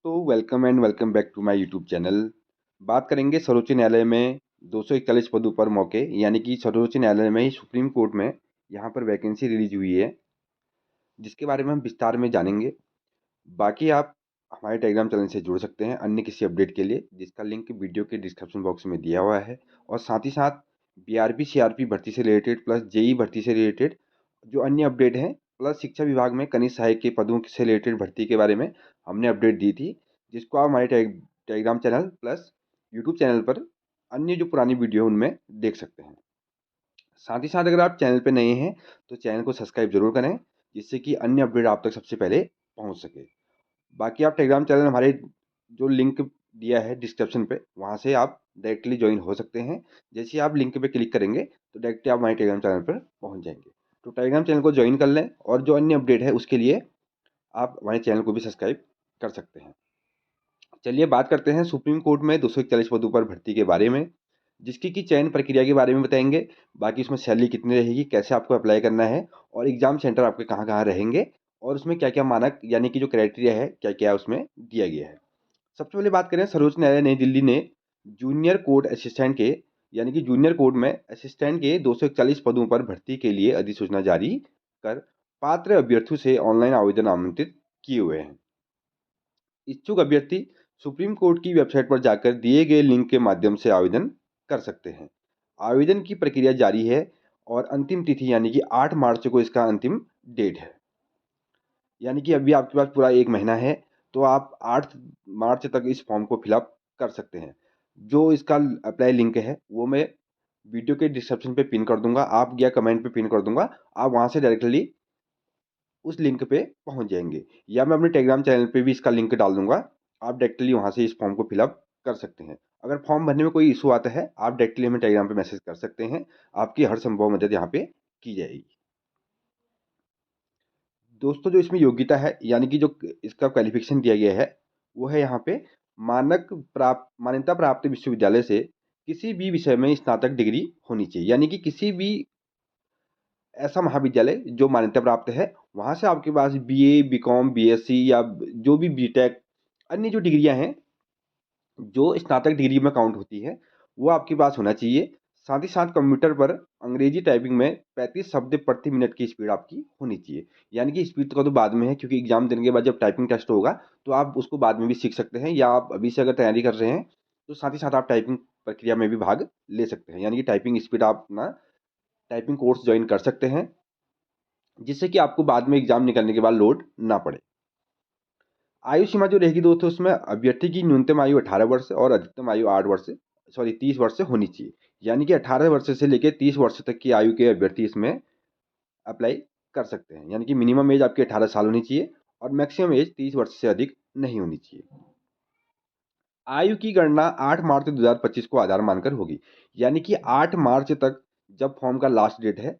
दोस्तों welcome back to my YouTube channel. बात करेंगे सर्वोच्च न्यायालय में 241 पदों पर मौके, यानी कि सर्वोच्च न्यायालय में ही सुप्रीम कोर्ट में यहाँ पर वैकेंसी रिलीज हुई है, जिसके बारे में हम विस्तार में जानेंगे। बाकी आप हमारे टेलीग्राम चैनल से जुड़ सकते हैं अन्य किसी अपडेट के लिए, जिसका लिंक वीडियो के डिस्क्रिप्शन बॉक्स में दिया हुआ है। और साथ ही साथ बीआरपी सीआरपी भर्ती से रिलेटेड प्लस जेई भर्ती से रिलेटेड जो अन्य अपडेट हैं, प्लस शिक्षा विभाग में कनिष्ठ सहायक के पदों से रिलेटेड भर्ती के बारे में हमने अपडेट दी थी, जिसको आप हमारे Telegram channel plus YouTube channel पर अन्य जो पुरानी वीडियो उनमें देख सकते हैं। साथ ही साथ अगर आप चैनल पे नए हैं तो चैनल को सब्सक्राइब जरूर करें, जिससे कि अन्य अपडेट आप तक सबसे पहले पहुंच सके। बाकी आप टेलीग्राम चैनल हमारे जो लिंक दिया है डिस्क्रिप्शन पे, वहाँ से आप डायरेक्टली ज्वाइन हो सकते हैं। जैसे ही आप लिंक पे क्लिक करेंगे तो डायरेक्टली आप हमारे टेलीग्राम चैनल पर पहुँच जाएंगे। तो टेलीग्राम चैनल को ज्वाइन कर लें, और जो अन्य अपडेट है उसके लिए आप हमारे चैनल को भी सब्सक्राइब कर सकते हैं। चलिए बात करते हैं सुप्रीम कोर्ट में 241 पदों पर भर्ती के बारे में, जिसकी की चयन प्रक्रिया के बारे में बताएंगे। बाकी उसमें सैलरी कितनी रहेगी, कैसे आपको अप्लाई करना है, और एग्जाम सेंटर आपके कहाँ कहाँ रहेंगे, और उसमें क्या क्या मानक यानी कि जो क्राइटेरिया है क्या क्या उसमें दिया गया है। सबसे पहले बात करें, सर्वोच्च न्यायालय नई दिल्ली ने जूनियर कोर्ट असिस्टेंट के यानी कि जूनियर कोर्ट में असिस्टेंट के 241 पदों पर भर्ती के लिए अधिसूचना जारी कर पात्र अभ्यर्थियों से ऑनलाइन आवेदन आमंत्रित किए हुए हैं। इच्छुक अभ्यर्थी सुप्रीम कोर्ट की वेबसाइट पर जाकर दिए गए लिंक के माध्यम से आवेदन कर सकते हैं। आवेदन की प्रक्रिया जारी है, और अंतिम तिथि यानी कि 8 मार्च को इसका अंतिम डेट है। यानी कि अभी आपके पास पूरा एक महीना है, तो आप 8 मार्च तक इस फॉर्म को फिलअप कर सकते हैं। जो इसका अप्लाई लिंक है वो मैं वीडियो के डिस्क्रिप्शन पे पिन कर दूंगा, आप या कमेंट पे पिन कर दूंगा, आप वहां से डायरेक्टली उस लिंक पे पहुंच जाएंगे। या मैं अपने टेलीग्राम चैनल पे भी इसका लिंक डाल दूंगा, आप डायरेक्टली वहां से इस फॉर्म को फिलअप कर सकते हैं। अगर फॉर्म भरने में कोई इशू आता है, आप डायरेक्टली हमें टेलीग्राम पे मैसेज कर सकते हैं, आपकी हर संभव मदद यहाँ पे की जाएगी। दोस्तों जो इसमें योग्यता है यानी कि जो इसका क्वालिफिकेशन दिया गया है, वो है यहाँ पे मान्यता प्राप्त विश्वविद्यालय से किसी भी विषय में स्नातक डिग्री होनी चाहिए। यानी कि किसी भी ऐसा महाविद्यालय जो मान्यता प्राप्त है, वहाँ से आपके पास बीए, बीकॉम, बीएससी या जो भी बीटेक अन्य जो डिग्रियां हैं जो स्नातक डिग्री में काउंट होती है, वो आपके पास होना चाहिए। साथ ही साथ कंप्यूटर पर अंग्रेजी टाइपिंग में 35 शब्द प्रति मिनट की स्पीड आपकी होनी चाहिए। यानी कि स्पीड का तो बाद में है, क्योंकि एग्जाम देने के बाद जब टाइपिंग टेस्ट होगा तो आप उसको बाद में भी सीख सकते हैं, या आप अभी से अगर तैयारी कर रहे हैं तो साथ ही साथ आप टाइपिंग प्रक्रिया में भी भाग ले सकते हैं। यानी कि टाइपिंग स्पीड आप अपना टाइपिंग कोर्स ज्वाइन कर सकते हैं, जिससे कि आपको बाद में एग्जाम निकलने के बाद लोड ना पड़े। आयु सीमा जो रहेगी दोस्तों, उसमें अभ्यर्थी की न्यूनतम आयु 18 वर्ष और अधिकतम आयु 30 वर्ष से होनी चाहिए। यानी कि 18 वर्ष से लेकर 30 वर्ष तक की आयु के अभ्यर्थी इसमें अप्लाई कर सकते हैं। यानी कि मिनिमम एज आपकी 18 साल होनी चाहिए, और मैक्सिमम एज 30 वर्ष से अधिक नहीं होनी चाहिए। आयु की गणना 8 मार्च 2025 को आधार मानकर होगी। यानी कि 8 मार्च तक जब फॉर्म का लास्ट डेट है,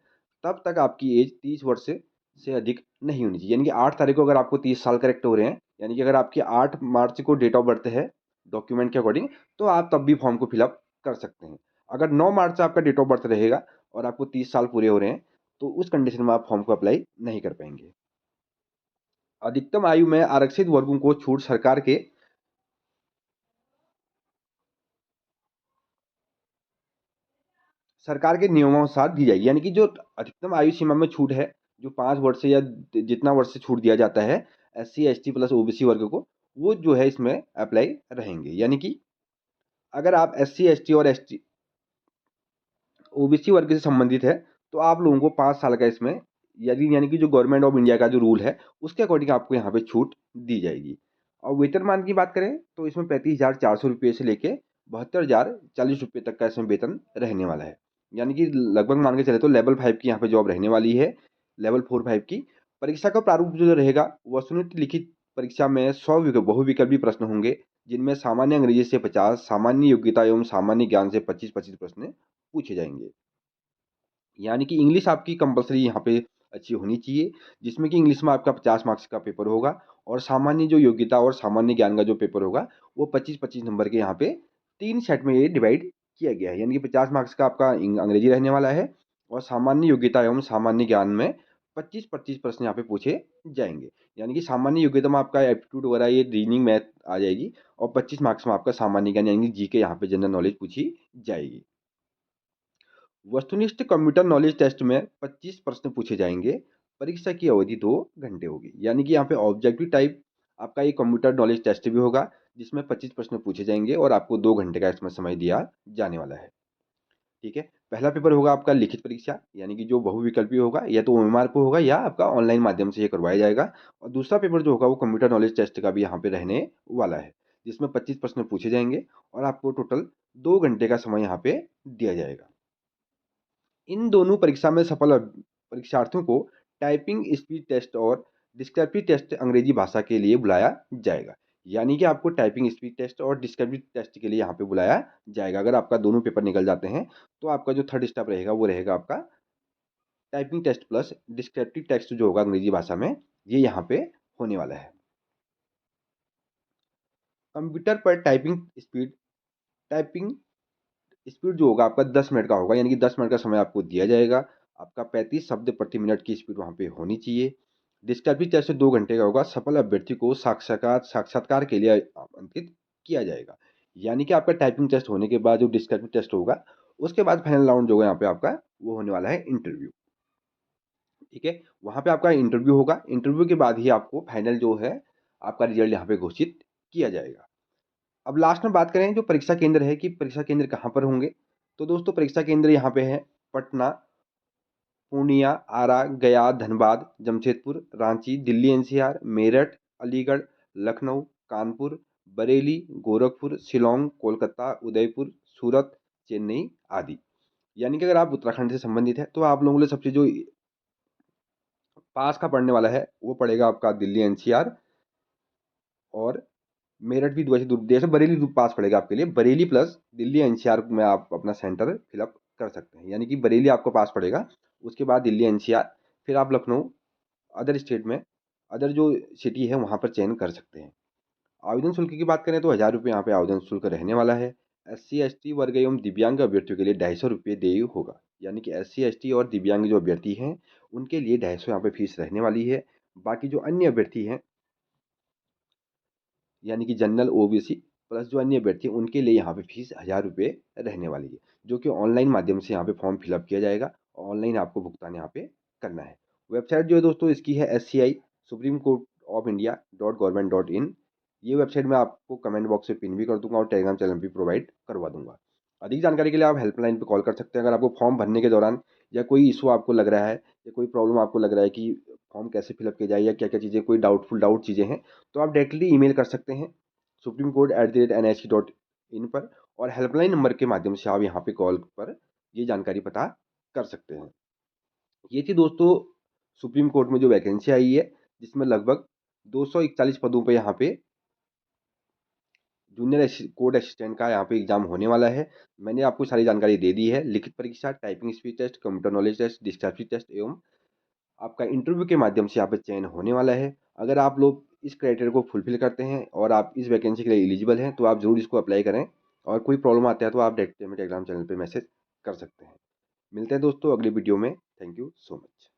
तब तक आपकी एज 30 वर्ष से अधिक नहीं होनी चाहिए। यानी कि 8 तारीख को अगर आपको 30 साल करेक्ट हो रहे हैं, यानी कि अगर आपकी 8 मार्च को डेट ऑफ बर्थ है डॉक्यूमेंट के अकॉर्डिंग, तो आप तब भी फॉर्म को फिलअप कर सकते हैं। अगर 9 मार्च से आपका डेट ऑफ बर्थ रहेगा और आपको 30 साल पूरे हो रहे हैं, तो उस कंडीशन में आप फॉर्म को अप्लाई नहीं कर पाएंगे। अधिकतम आयु में आरक्षित वर्गों को छूट सरकार के नियमानुसार दी जाएगी। यानी कि जो अधिकतम आयु सीमा में छूट है, जो 5 वर्ष से या जितना वर्ष से छूट दिया जाता है एससी एसटी प्लस ओबीसी वर्ग को, वो जो है इसमें अप्लाई रहेंगे। यानी कि अगर आप एससी एसटी और एसटी ओबीसी वर्ग से संबंधित है, तो आप लोगों को 5 साल का इसमें यदि यानी कि जो गवर्नमेंट ऑफ इंडिया का जो रूल है उसके अकॉर्डिंग आपको यहाँ पे छूट दी जाएगी। और वेतनमान की बात करें तो इसमें 35,400 रुपये से लेके 72,040 रुपये तक का इसमें वेतन रहने वाला है। यानी कि लगभग मान के चले तो लेवल 5 की यहाँ पे जॉब रहने वाली है, लेवल 4-5 की। परीक्षा का प्रारूप जो रहेगा, वस्तुनिष्ठ लिखित परीक्षा में 100 बहुविकल्पी प्रश्न होंगे, जिनमें सामान्य अंग्रेजी से 50, सामान्य योग्यता एवं सामान्य ज्ञान से 25-25 प्रश्न पूछे जाएंगे। यानी कि इंग्लिश आपकी कंपलसरी यहाँ पे अच्छी होनी चाहिए, जिसमें कि इंग्लिश में आपका 50 मार्क्स का पेपर होगा, और सामान्य जो योग्यता और सामान्य ज्ञान का जो पेपर होगा वो 25-25 नंबर के यहाँ पे 3 सेट में ये डिवाइड किया गया है। यानी कि 50 मार्क्स का आपका अंग्रेजी रहने वाला है, और सामान्य योग्यता एवं सामान्य ज्ञान में 25-25 प्रश्न यहाँ पे पूछे जाएंगे। यानी कि सामान्य योग्यता में आपका एप्टीट्यूड वगैरह ये रीजनिंग मैथ आ जाएगी और 25 मार्क्स में आपका सामान्य ज्ञान यानी कि जीके यहाँ पे जनरल नॉलेज पूछी जाएगी। वस्तुनिष्ठ कंप्यूटर नॉलेज टेस्ट में 25 प्रश्न पूछे जाएंगे। परीक्षा की अवधि 2 घंटे होगी। यानी कि यहाँ पे ऑब्जेक्टिव टाइप आपका ये कंप्यूटर नॉलेज टेस्ट भी होगा जिसमें 25 प्रश्न पूछे जाएंगे और आपको 2 घंटे का इसमें समय दिया जाने वाला है। ठीक है, पहला पेपर होगा आपका लिखित परीक्षा यानी कि जो बहुविकल्पीय होगा, या तो ओएमआर पे होगा या आपका ऑनलाइन माध्यम से ये करवाया जाएगा। और दूसरा पेपर जो होगा वो कंप्यूटर नॉलेज टेस्ट का भी यहाँ पे रहने वाला है जिसमें 25 प्रश्न पूछे जाएंगे और आपको टोटल 2 घंटे का समय यहाँ पे दिया जाएगा। इन दोनों परीक्षा में सफल परीक्षार्थियों को टाइपिंग स्पीड टेस्ट और डिस्क्रिप्टिव टेस्ट अंग्रेजी भाषा के लिए बुलाया जाएगा। यानी कि आपको टाइपिंग स्पीड टेस्ट और डिस्क्रिप्टिव टेस्ट के लिए यहाँ पे बुलाया जाएगा। अगर आपका दोनों पेपर निकल जाते हैं तो आपका जो थर्ड स्टेप रहेगा वो रहेगा आपका typing test plus descriptive test जो होगा अंग्रेजी भाषा में, ये यहाँ पे होने वाला है। कंप्यूटर पर टाइपिंग स्पीड जो होगा आपका 10 मिनट का होगा। यानी कि 10 मिनट का समय आपको दिया जाएगा। आपका 35 शब्द प्रति मिनट की स्पीड वहाँ पे होनी चाहिए। डिस्क्रिप्टिव टेस्ट 2 घंटे का होगा। सफल अभ्यर्थी को साक्षात्कार के लिए आमंत्रित किया जाएगा। यानी कि आपका टाइपिंग टेस्ट होने के बाद जो डिस्क्रिप्टिव टेस्ट होगा उसके बाद फाइनल राउंड जो है यहाँ पे आपका वो होने वाला है इंटरव्यू। ठीक है, वहाँ पे आपका इंटरव्यू होगा। इंटरव्यू के बाद ही आपको फाइनल जो है आपका रिजल्ट यहाँ पे घोषित किया जाएगा। अब लास्ट में बात करें जो परीक्षा केंद्र है कि परीक्षा केंद्र कहाँ पर होंगे, तो दोस्तों परीक्षा केंद्र यहाँ पे है पटना, पूर्णिया, आरा, गया, धनबाद, जमशेदपुर, रांची, दिल्ली एनसीआर, मेरठ, अलीगढ़, लखनऊ, कानपुर, बरेली, गोरखपुर, शिलोंग, कोलकाता, उदयपुर, सूरत, चेन्नई आदि। यानी कि अगर आप उत्तराखंड से संबंधित है तो आप लोगों के लिए सबसे जो पास का पड़ने वाला है वो पड़ेगा आपका दिल्ली एनसीआर, और मेरठ भी वैसे दूर जैसे बरेली पास पड़ेगा आपके लिए। बरेली प्लस दिल्ली एनसीआर में आप अपना सेंटर फिलअप कर सकते हैं। यानी कि बरेली आपको पास पड़ेगा, उसके बाद दिल्ली एनसीआर, फिर आप लखनऊ, अदर स्टेट में अदर जो सिटी है वहाँ पर चयन कर सकते हैं। आवेदन शुल्क की बात करें तो 1000 रुपये यहाँ पे आवेदन शुल्क रहने वाला है। SC ST वर्ग एवं दिव्यांग अभ्यर्थियों के लिए 250 रुपये देय होगा। यानी कि SC ST और दिव्यांग जो अभ्यर्थी हैं उनके लिए 250 यहाँ पे फीस रहने वाली है। बाकी जो अन्य अभ्यर्थी हैं यानी कि जनरल OBC प्लस जो अन्य अभ्यर्थी हैं उनके लिए यहाँ पे फीस 1000 रुपये रहने वाली है, जो कि ऑनलाइन माध्यम से यहाँ पे फॉर्म फिलअप किया जाएगा। ऑनलाइन आपको भुगतान यहाँ पे करना है। वेबसाइट जो है दोस्तों इसकी है SCI supreme court of India .gov.in। ये वेबसाइट मैं आपको कमेंट बॉक्स में पिन भी कर दूंगा और टेलीग्राम चैनल भी प्रोवाइड करवा दूंगा। अधिक जानकारी के लिए आप हेल्पलाइन पे कॉल कर सकते हैं। अगर आपको फॉर्म भरने के दौरान या कोई इशू आपको लग रहा है या कोई प्रॉब्लम आपको लग रहा है कि फॉर्म कैसे फिलअप किया जाए या क्या क्या चीज़ें कोई डाउट चीज़ें हैं, तो आप डायरेक्टली ईमेल कर सकते हैं supreme court@nhc.in पर, और हेल्पलाइन नंबर के माध्यम से आप यहाँ पे कॉल पर ये जानकारी पता कर सकते हैं। ये थी दोस्तों सुप्रीम कोर्ट में जो वैकेंसी आई है जिसमें लगभग 241 पदों पे यहाँ पे जूनियर कोर्ट असिस्टेंट का यहाँ पे एग्जाम होने वाला है। मैंने आपको सारी जानकारी दे दी है। लिखित परीक्षा, typing speed test, computer knowledge test, descriptive test एवं आपका इंटरव्यू के माध्यम से यहाँ पे चयन होने वाला है। अगर आप लोग इस क्राइटेरिया को फुलफिल करते हैं और आप इस वैकेंसी के लिए एलिजिबल हैं तो आप ज़रूर इसको अप्लाई करें। और कोई प्रॉब्लम आता है तो आप डायरेक्ट हमें टेलीग्राम चैनल पे मैसेज कर सकते हैं। मिलते हैं दोस्तों अगली वीडियो में। Thank you so much.